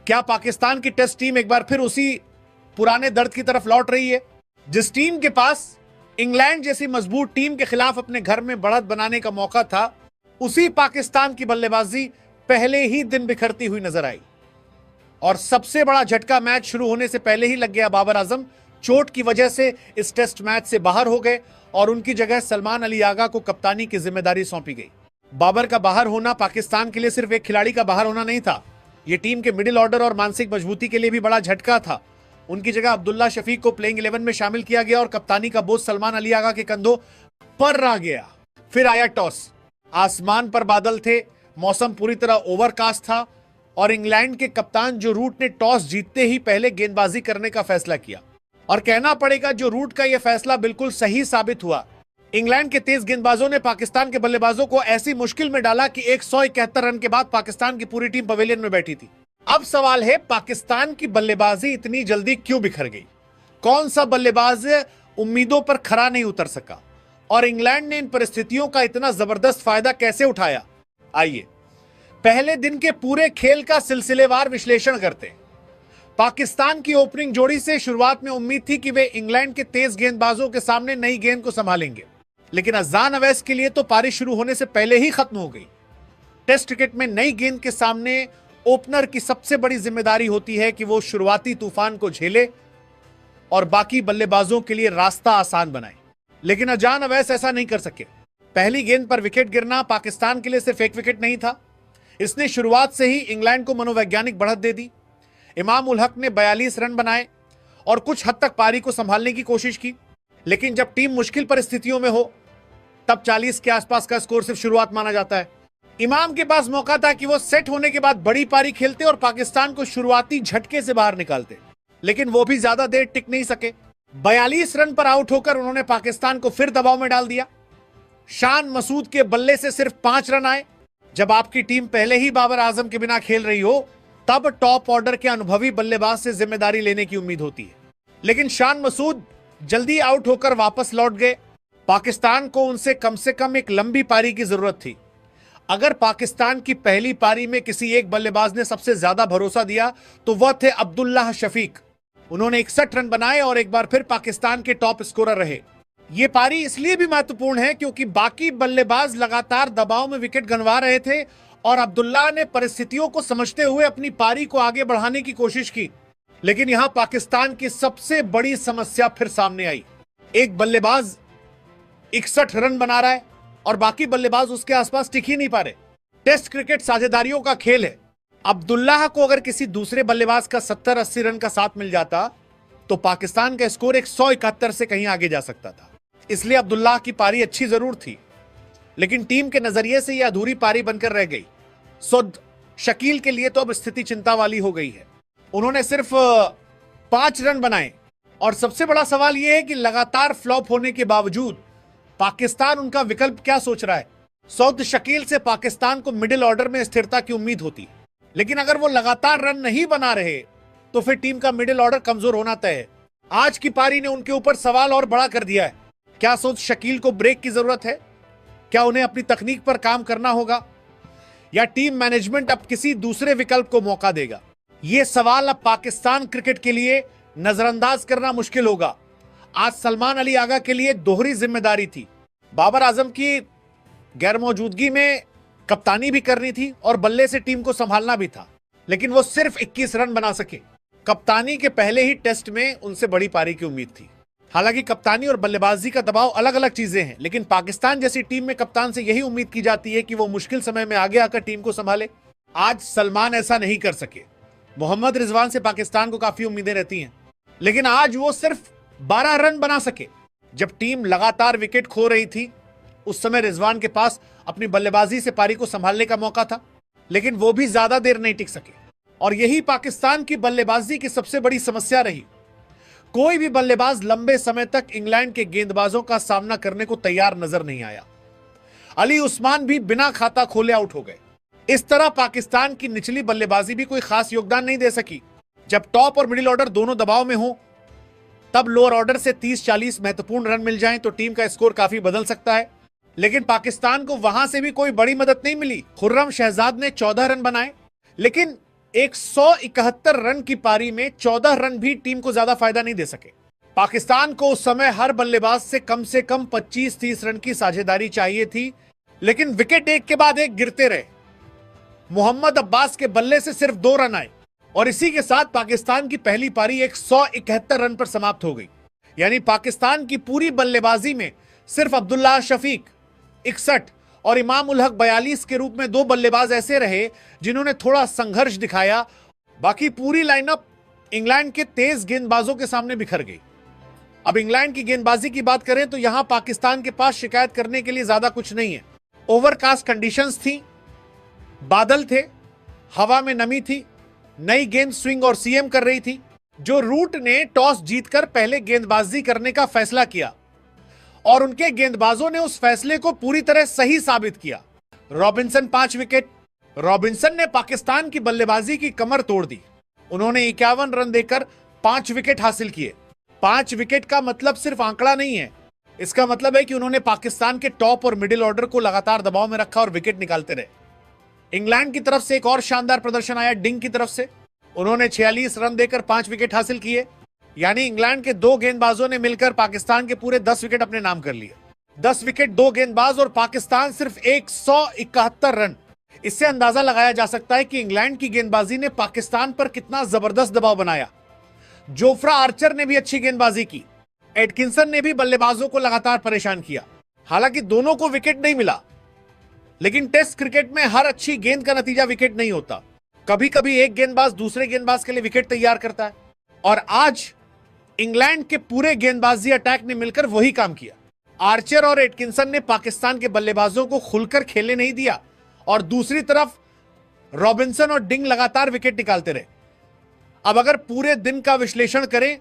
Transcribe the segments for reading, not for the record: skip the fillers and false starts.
क्या पाकिस्तान की test team एक बार फिर उसी पुराने दर्द की तरफ लौट रही है? जिस टीम के पास इंग्लैंड जैसी मजबूत टीम के खिलाफ अपने घर में बढ़त बनाने का मौका था, उसी पाकिस्तान की बल्लेबाजी पहले ही दिन बिखरती हुई नजर आई। और सबसे बड़ा झटका, मैच शुरू होने से पहले ही लग गया। बाबर आजम चोट की वजह से इस टेस्ट मैच से बाहर हो गए और उनकी जगह सलमान अली आगा को कप्तानी की जिम्मेदारी सौंपी गई। बाबर का बाहर होना पाकिस्तान के लिए सिर्फ एक खिलाड़ी का बाहर होना नहीं था, यह टीम के मिडिल ऑर्डर और मानसिक मजबूती के लिए भी बड़ा झटका था। उनकी जगह अब्दुल्ला शफीक को प्लेइंग 11 में शामिल किया गया और कप्तानी का बोझ सलमान अली आगा के कंधों पर रह गया। फिर आया टॉस। आसमान पर बादल थे, मौसम पूरी तरह ओवरकास्ट था और इंग्लैंड के कप्तान जो रूट ने टॉस जीतते ही पहले गेंदबाजी करने का फैसला किया। और कहना पड़ेगा, जो रूट का यह फैसला बिल्कुल सही साबित हुआ। इंग्लैंड के तेज गेंदबाजों ने पाकिस्तान के बल्लेबाजों को ऐसी मुश्किल में डाला कि 171 रन के बाद पाकिस्तान की पूरी टीम पवेलियन में बैठी थी। अब सवाल है, पाकिस्तान की बल्लेबाजी इतनी जल्दी क्यों बिखर गई? कौन सा बल्लेबाज उम्मीदों पर खरा नहीं उतर सका और इंग्लैंड ने इन परिस्थितियों का इतना जबरदस्त फायदा कैसे उठाया? आइए पहले दिन के पूरे खेल का सिलसिलेवार विश्लेषण करते हैं। पाकिस्तान की ओपनिंग जोड़ी से शुरुआत में उम्मीद थी कि वे इंग्लैंड के तेज गेंदबाजों के सामने नई गेंद को संभालेंगे, लेकिन अजान अवैस के लिए तो पारी शुरू होने से पहले ही खत्म हो गई। टेस्ट क्रिकेट में नई गेंद के सामने ओपनर की सबसे बड़ी जिम्मेदारी होती है कि वो शुरुआती तूफान को झेले और बाकी बल्लेबाजों के लिए रास्ता आसान बनाए, लेकिन अजान अवैस ऐसा नहीं कर सके। पहली गेंद पर विकेट गिरना पाकिस्तान के लिए सिर्फ एक विकेट नहीं था, इसने शुरुआत से ही इंग्लैंड को मनोवैज्ञानिक बढ़त दे दी। इमाम उल हक ने 42 रन बनाए और कुछ हद तक पारी को संभालने की कोशिश की, लेकिन जब टीम मुश्किल परिस्थितियों में हो तब 40 के आसपास का स्कोर सिर्फ शुरुआत माना जाता है। इमाम के पास मौका था कि वो सेट होने के बाद बड़ी पारी खेलते और पाकिस्तान को शुरुआती झटके से बाहर निकालते, लेकिन वो भी ज्यादा देर टिक नहीं सके। 42 रन पर आउट होकर उन्होंने पाकिस्तान को फिर दबाव में डाल दिया। शान मसूद के बल्ले से सिर्फ 5 रन आए। जब आपकी टीम पहले ही बाबर आजम के बिना खेल रही हो, तब टॉप ऑर्डर के अनुभवी बल्लेबाज से जिम्मेदारी लेने की उम्मीद होती है, लेकिन शान मसूद जल्दी आउट होकर वापस लौट गए। पाकिस्तान को उनसे कम एक लंबी पारी की जरूरत थी। अगर पाकिस्तान की पहली पारी में किसी एक बल्लेबाज ने सबसे ज्यादा भरोसा दिया तो वह थे अब्दुल्ला शफीक। उन्होंने 61 रन बनाए और एक बार फिर पाकिस्तान के टॉप स्कोरर रहे। यह पारी इसलिए भी महत्वपूर्ण है क्योंकि बाकी बल्लेबाज लगातार दबाव में विकेट गंवा रहे थे और अब्दुल्ला ने परिस्थितियों को समझते हुए अपनी पारी को आगे बढ़ाने की कोशिश की। लेकिन यहां पाकिस्तान की सबसे बड़ी समस्या फिर सामने आई। एक बल्लेबाज 61 रन बना रहा है और बाकी बल्लेबाज उसके आसपास टिक ही नहीं पा रहे। टेस्ट क्रिकेट साझेदारियों का खेल है। अब्दुल्लाह को अगर किसी दूसरे बल्लेबाज का 70-80 रन का साथ मिल जाता तो पाकिस्तान का स्कोर 171 से कहीं आगे जा सकता था। इसलिए अब्दुल्लाह की पारी अच्छी जरूर थी, लेकिन टीम के नजरिए से यह अधूरी पारी बनकर रह गई। सुद शकील के लिए तो अब स्थिति चिंता वाली हो गई है। उन्होंने सिर्फ 5 रन बनाए और सबसे बड़ा सवाल यह है कि लगातार फ्लॉप होने के बावजूद पाकिस्तान उनका विकल्प क्या सोच रहा है। सौद शकील से पाकिस्तान को मिडिल ऑर्डर में स्थिरता की उम्मीद होती, लेकिन अगर वो लगातार रन नहीं बना रहे तो फिर टीम का मिडिल ऑर्डर कमजोर होना तय है। आज की पारी ने उनके ऊपर सवाल और बड़ा कर दिया है। क्या सौद शकील को ब्रेक की जरूरत है? क्या उन्हें अपनी तकनीक पर काम करना होगा या टीम मैनेजमेंट अब किसी दूसरे विकल्प को मौका देगा? यह सवाल अब पाकिस्तान क्रिकेट के लिए नजरअंदाज करना मुश्किल होगा। आज सलमान अली आगा के लिए दोहरी जिम्मेदारी थी। बाबर आजम की गैर मौजूदगी में कप्तानी भी करनी थी और बल्ले से टीम को संभालना भी था, लेकिन वो सिर्फ 21 रन बना सके। कप्तानी के पहले ही टेस्ट में उनसे बड़ी पारी की उम्मीद थी। हालांकि कप्तानी और बल्लेबाजी का दबाव अलग अलग चीजें हैं, लेकिन पाकिस्तान जैसी टीम में कप्तान से यही उम्मीद की जाती है कि वो मुश्किल समय में आगे आकर टीम को संभाले। आज सलमान ऐसा नहीं कर सके। मोहम्मद रिजवान से पाकिस्तान को काफी उम्मीदें रहती हैं, लेकिन आज वो सिर्फ 12 रन बना सके। जब टीम लगातार विकेट खो रही थी उस समय रिजवान के पास अपनी बल्लेबाजी से पारी को संभालने का मौका था, लेकिन वो भी ज्यादा देर नहीं टिक सके और यही पाकिस्तान की बल्लेबाजी की सबसे बड़ी समस्या रही। कोई भी बल्लेबाज लंबे समय तक इंग्लैंड के गेंदबाजों का सामना करने को तैयार नजर नहीं आया। अली उस्मान भी बिना खाता खोले आउट हो गए। इस तरह पाकिस्तान की निचली बल्लेबाजी भी कोई खास योगदान नहीं दे सकी। जब टॉप और मिडिल ऑर्डर दोनों दबाव में हो तब लोअर ऑर्डर से 30-40 महत्वपूर्ण रन मिल जाएं तो टीम का स्कोर काफी बदल सकता है, लेकिन पाकिस्तान को वहां से भी कोई बड़ी मदद नहीं मिली। खुर्रम शहजाद ने 14 रन बनाए, लेकिन 171 रन की पारी में 14 रन भी टीम को ज्यादा फायदा नहीं दे सके। पाकिस्तान को उस समय हर बल्लेबाज से कम 25-30 रन की साझेदारी चाहिए थी, लेकिन विकेट एक के बाद एक गिरते रहे। मोहम्मद अब्बास के बल्ले से सिर्फ 2 रन आए और इसी के साथ पाकिस्तान की पहली पारी 171 रन पर समाप्त हो गई। यानी पाकिस्तान की पूरी बल्लेबाजी में सिर्फ अब्दुल्लाह शफीक 61 और इमाम उल हक 42 के रूप में 2 बल्लेबाज ऐसे रहे जिन्होंने थोड़ा संघर्ष दिखाया। बाकी पूरी लाइनअप इंग्लैंड के तेज गेंदबाजों के सामने बिखर गई। अब इंग्लैंड की गेंदबाजी की बात करें तो यहां पाकिस्तान के पास शिकायत करने के लिए ज्यादा कुछ नहीं है। ओवरकास्ट कंडीशंस थी, बादल थे, हवा में नमी थी, नई गेंद स्विंग और सीएम कर रही थी। जो रूट ने टॉस जीतकर पहले गेंदबाजी करने का फैसला किया और उनके गेंदबाजों ने उस फैसले को पूरी तरह सही साबित किया। Robinson 5 wicket. रॉबिन्सन ने पाकिस्तान की बल्लेबाजी की कमर तोड़ दी। उन्होंने 51 रन देकर 5 विकेट हासिल किए। 5 विकेट का मतलब सिर्फ आंकड़ा नहीं है, इसका मतलब है कि उन्होंने पाकिस्तान के टॉप और मिडिल ऑर्डर को लगातार दबाव में रखा और विकेट निकालते रहे। इंग्लैंड की तरफ से एक और शानदार प्रदर्शन आया डिंग की तरफ से। उन्होंने 46 रन देकर 5 विकेट हासिल किए। यानी इंग्लैंड के 2 गेंदबाजों ने मिलकर पाकिस्तान के पूरे 10 विकेट अपने नाम कर लिए। 10 विकेट 2 गेंदबाज और पाकिस्तान सिर्फ 171 रन। इससे अंदाजा लगाया जा सकता है कि इंग्लैंड की गेंदबाजी ने पाकिस्तान पर कितना जबरदस्त दबाव बनाया। जोफ्रा आर्चर ने भी अच्छी गेंदबाजी की। एटकिंसन ने भी बल्लेबाजों को लगातार परेशान किया। हालांकि दोनों को विकेट नहीं मिला, लेकिन टेस्ट क्रिकेट में हर अच्छी गेंद का नतीजा विकेट नहीं होता। कभी कभी एक गेंदबाज दूसरे गेंदबाज के लिए विकेट तैयार करता है और आज इंग्लैंड के पूरे गेंदबाजी अटैक ने मिलकर वही काम किया। आर्चर और एटकिंसन ने पाकिस्तान के बल्लेबाजों को खुलकर खेलने नहीं दिया और दूसरी तरफ रॉबिन्सन और डिंग लगातार विकेट निकालते रहे। अब अगर पूरे दिन का विश्लेषण करें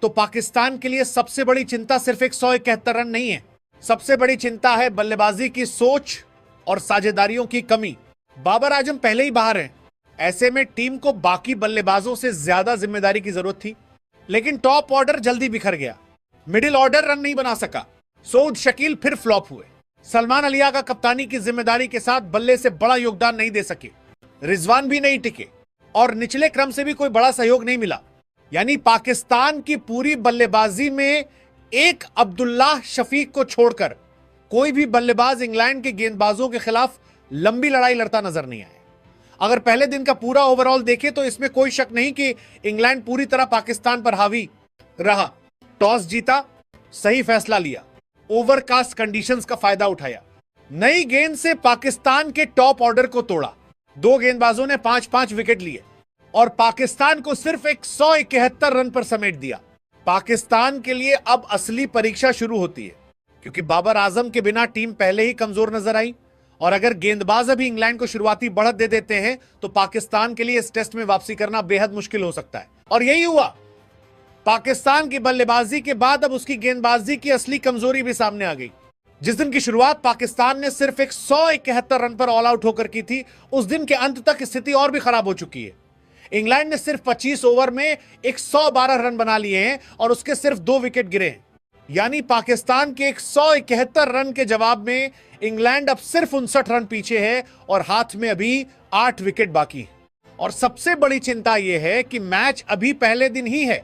तो पाकिस्तान के लिए सबसे बड़ी चिंता सिर्फ 171 रन नहीं है। सबसे बड़ी चिंता है बल्लेबाजी की सोच और साझेदारियों की कमी। बाबर आजम पहले ही बाहर हैं। ऐसे में टीम को बाकी बल्लेबाजों से ज्यादा जिम्मेदारी की जरूरत थी, लेकिन टॉप ऑर्डर जल्दी बिखर गया। मिडिल ऑर्डर रन नहीं बना सका। सऊद शकील फिर फ्लॉप हुए। सलमान अलिया का कप्तानी की जिम्मेदारी के साथ बल्ले से बड़ा योगदान नहीं दे सके। रिजवान भी नहीं टिके और निचले क्रम से भी कोई बड़ा सहयोग नहीं मिला। यानी पाकिस्तान की पूरी बल्लेबाजी में एक अब्दुल्लाह शफीक को छोड़कर कोई भी बल्लेबाज इंग्लैंड के गेंदबाजों के खिलाफ लंबी लड़ाई लड़ता नजर नहीं आया। अगर पहले दिन का पूरा ओवरऑल देखें तो इसमें कोई शक नहीं कि इंग्लैंड पूरी तरह पाकिस्तान पर हावी रहा। टॉस जीता, सही फैसला लिया, ओवरकास्ट कंडीशंस का फायदा उठाया, नई गेंद से पाकिस्तान के टॉप ऑर्डर को तोड़ा। 2 गेंदबाजों ने 5-5 विकेट लिए और पाकिस्तान को सिर्फ 171 रन पर समेट दिया। पाकिस्तान के लिए अब असली परीक्षा शुरू होती है, क्योंकि बाबर आजम के बिना टीम पहले ही कमजोर नजर आई और अगर गेंदबाज अभी इंग्लैंड को शुरुआती बढ़त दे देते हैं तो पाकिस्तान के लिए इस टेस्ट में वापसी करना बेहद मुश्किल हो सकता है। और यही हुआ। पाकिस्तान की बल्लेबाजी के बाद अब उसकी गेंदबाजी की असली कमजोरी भी सामने आ गई। जिस दिन की शुरुआत पाकिस्तान ने सिर्फ 171 रन पर ऑल आउट होकर की थी, उस दिन के अंत तक स्थिति और भी खराब हो चुकी है। इंग्लैंड ने सिर्फ 25 ओवर में 112 रन बना लिए हैं और उसके सिर्फ 2 विकेट गिरे हैं। यानी पाकिस्तान के 171 रन के जवाब में इंग्लैंड अब सिर्फ 59 रन पीछे है और हाथ में अभी 8 विकेट बाकी है। और सबसे बड़ी चिंता यह है कि मैच अभी पहले दिन ही है,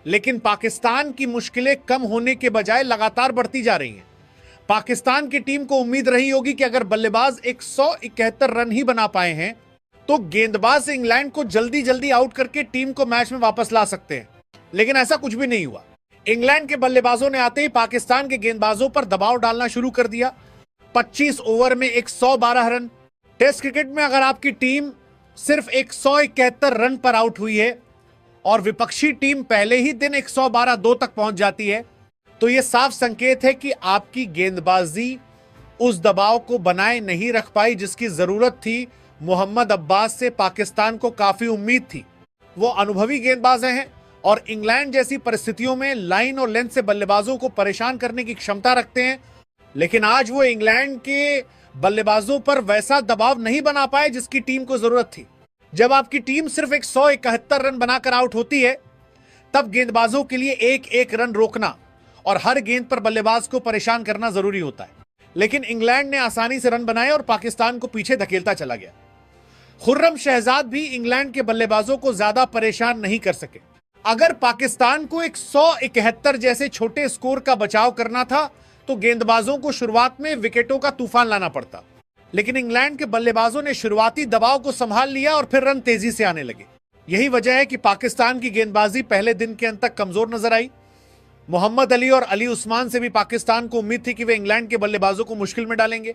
लेकिन पाकिस्तान की मुश्किलें कम होने के बजाय लगातार बढ़ती जा रही हैं। पाकिस्तान की टीम को उम्मीद रही होगी कि अगर बल्लेबाज 171 रन ही बना पाए हैं तो गेंदबाज इंग्लैंड को जल्दी जल्दी आउट करके टीम को मैच में वापस ला सकते हैं, लेकिन ऐसा कुछ भी नहीं हुआ। इंग्लैंड के बल्लेबाजों ने आते ही पाकिस्तान के गेंदबाजों पर दबाव डालना शुरू कर दिया। 25 ओवर में 112 रन। टेस्ट क्रिकेट में अगर आपकी टीम सिर्फ 171 रन पर आउट हुई है और विपक्षी टीम पहले ही दिन 112-2 तक पहुंच जाती है तो यह साफ संकेत है कि आपकी गेंदबाजी उस दबाव को बनाए नहीं रख पाई जिसकी जरूरत थी। मोहम्मद अब्बास से पाकिस्तान को काफी उम्मीद थी। वो अनुभवी गेंदबाज हैं और इंग्लैंड जैसी परिस्थितियों में लाइन और लेंथ से बल्लेबाजों को परेशान करने की क्षमता रखते हैं, लेकिन आज वो इंग्लैंड के बल्लेबाजों पर वैसा दबाव नहीं बना पाए जिसकी टीम को जरूरत थी। जब आपकी टीम सिर्फ 171 रन बनाकर आउट होती है तब गेंदबाजों के लिए एक एक रन रोकना और हर गेंद पर बल्लेबाज को परेशान करना जरूरी होता है। लेकिन इंग्लैंड ने आसानी से रन बनाए और पाकिस्तान को पीछे धकेलता चला गया। खुर्रम शहजाद भी इंग्लैंड के बल्लेबाजों को ज्यादा परेशान नहीं कर सके। अगर पाकिस्तान को एक 171 जैसे छोटे स्कोर का बचाव करना था तो गेंदबाजों को शुरुआत में विकेटों का तूफान लाना पड़ता, लेकिन इंग्लैंड के बल्लेबाजों ने शुरुआती दबाव को संभाल लिया और फिर रन तेजी से आने लगे। यही वजह है कि पाकिस्तान की गेंदबाजी पहले दिन के अंत तक कमजोर नजर आई। मोहम्मद अली और अली उस्मान से भी पाकिस्तान को उम्मीद थी कि वे इंग्लैंड के बल्लेबाजों को मुश्किल में डालेंगे,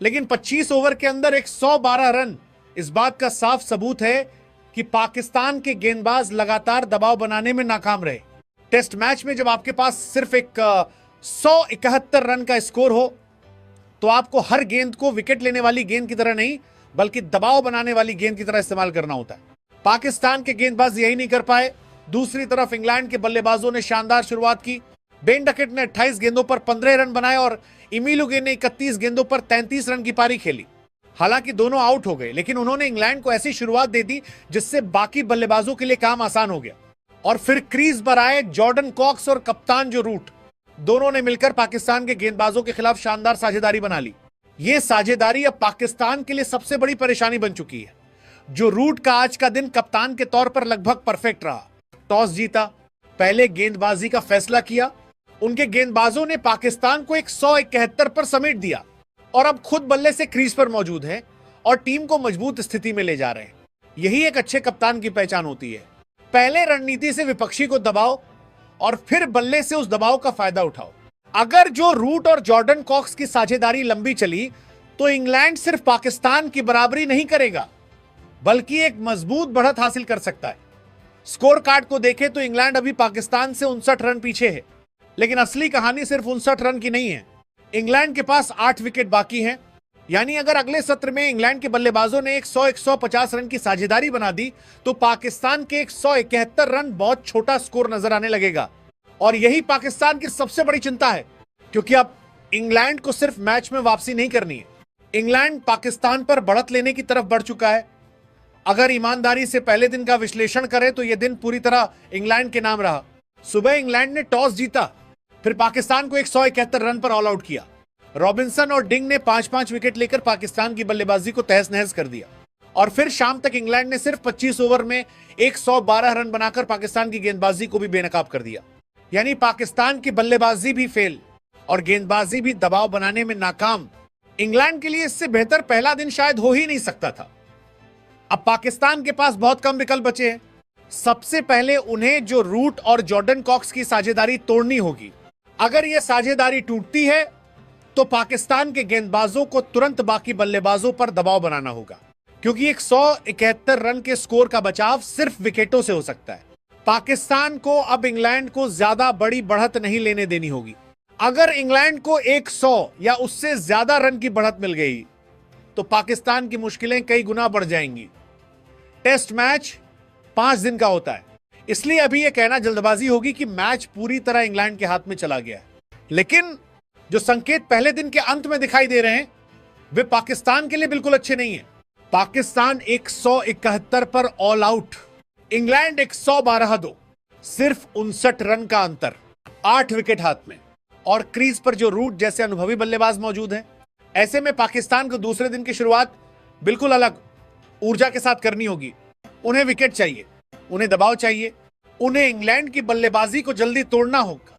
लेकिन 25 ओवर के अंदर 112 रन इस बात का साफ सबूत है कि पाकिस्तान के गेंदबाज लगातार दबाव बनाने में नाकाम रहे। टेस्ट मैच में जब आपके पास सिर्फ एक 171 रन का स्कोर हो तो आपको हर गेंद को विकेट लेने वाली गेंद की तरह नहीं बल्कि दबाव बनाने वाली गेंद की तरह इस्तेमाल करना होता है। पाकिस्तान के गेंदबाज यही नहीं कर पाए। दूसरी तरफ इंग्लैंड के बल्लेबाजों ने शानदार शुरुआत की। बेन डकेट ने 28 गेंदों पर 15 रन बनाए और इमिलुगे ने 31 गेंदों पर 33 रन की पारी खेली। हालांकि दोनों आउट हो गए, लेकिन उन्होंने इंग्लैंड को ऐसी शुरुआत दे दी जिससे बाकी बल्लेबाजों के लिए काम आसान हो गया। और फिर क्रीज पर आए जॉर्डन कॉक्स और कप्तान जो रूट, दोनों ने मिलकर पाकिस्तान के गेंदबाजों के खिलाफ शानदार साझेदारी बना ली। यह साझेदारी अब पाकिस्तान के लिए सबसे बड़ी परेशानी बन चुकी है। जो रूट का आज का दिन कप्तान के तौर पर लगभग परफेक्ट रहा। टॉस जीता, पहले गेंदबाजी का फैसला किया, उनके गेंदबाजों ने पाकिस्तान को 171 पर समेट दिया और अब खुद बल्ले से क्रीज पर मौजूद हैं और टीम को मजबूत स्थिति में ले जा रहे हैं। यही एक अच्छे कप्तान की पहचान होती है। पहले रणनीति से विपक्षी को दबाओ और फिर बल्ले से उस दबाव का फायदा उठाओ। अगर जो रूट और जॉर्डन कॉक्स की साझेदारी लंबी चली तो इंग्लैंड सिर्फ पाकिस्तान की बराबरी नहीं करेगा बल्कि एक मजबूत बढ़त हासिल कर सकता है। स्कोर कार्ड को देखें तो इंग्लैंड अभी पाकिस्तान से 59 रन पीछे है, लेकिन असली कहानी सिर्फ 59 रन की नहीं है। इंग्लैंड के पास 8 विकेट बाकी हैं, यानी अगर अगले सत्र में इंग्लैंड के बल्लेबाजों ने 100-150 रन की साझेदारी बना दी तो पाकिस्तान के 171 रन बहुत छोटा स्कोर नजर आने लगेगा। और यही पाकिस्तान की सबसे बड़ी चिंता है, क्योंकि अब इंग्लैंड को सिर्फ मैच में वापसी नहीं करनी है। इंग्लैंड पाकिस्तान पर बढ़त लेने की तरफ बढ़ चुका है। अगर ईमानदारी से पहले दिन का विश्लेषण करें तो यह दिन पूरी तरह इंग्लैंड के नाम रहा। सुबह इंग्लैंड ने टॉस जीता, फिर पाकिस्तान को 171 रन पर ऑल आउट किया। रॉबिन्सन और डिंग ने 5-5 विकेट लेकर पाकिस्तान की बल्लेबाजी को तहस नहस कर दिया और फिर शाम तक इंग्लैंड ने सिर्फ 25 ओवर में 112 रन बनाकर पाकिस्तान की गेंदबाजी को भी बेनकाब कर दिया। यानी पाकिस्तान की बल्लेबाजी भी फेल और गेंदबाजी भी दबाव बनाने में नाकाम। इंग्लैंड के लिए इससे बेहतर पहला दिन शायद हो ही नहीं सकता था। अब पाकिस्तान के पास बहुत कम विकल्प बचे हैं। सबसे पहले उन्हें जो रूट और जॉर्डन कॉक्स की साझेदारी तोड़नी होगी। अगर यह साझेदारी टूटती है तो पाकिस्तान के गेंदबाजों को तुरंत बाकी बल्लेबाजों पर दबाव बनाना होगा, क्योंकि 171 रन के स्कोर का बचाव सिर्फ विकेटों से हो सकता है। पाकिस्तान को अब इंग्लैंड को ज्यादा बड़ी बढ़त नहीं लेने देनी होगी। अगर इंग्लैंड को 100 या उससे ज्यादा रन की बढ़त मिल गई तो पाकिस्तान की मुश्किलें कई गुना बढ़ जाएंगी। टेस्ट मैच 5 दिन का होता है, इसलिए अभी यह कहना जल्दबाजी होगी कि मैच पूरी तरह इंग्लैंड के हाथ में चला गया है। लेकिन जो संकेत पहले दिन के अंत में दिखाई दे रहे हैं वे पाकिस्तान के लिए बिल्कुल अच्छे नहीं है। पाकिस्तान 171 पर ऑल आउट, इंग्लैंड 112, सिर्फ 59 रन का अंतर, 8 विकेट हाथ में और क्रीज पर जो रूट जैसे अनुभवी बल्लेबाज मौजूद हैं। ऐसे में पाकिस्तान को दूसरे दिन की शुरुआत बिल्कुल अलग ऊर्जा के साथ करनी होगी। उन्हें विकेट चाहिए, उन्हें दबाव चाहिए, उन्हें इंग्लैंड की बल्लेबाजी को जल्दी तोड़ना होगा।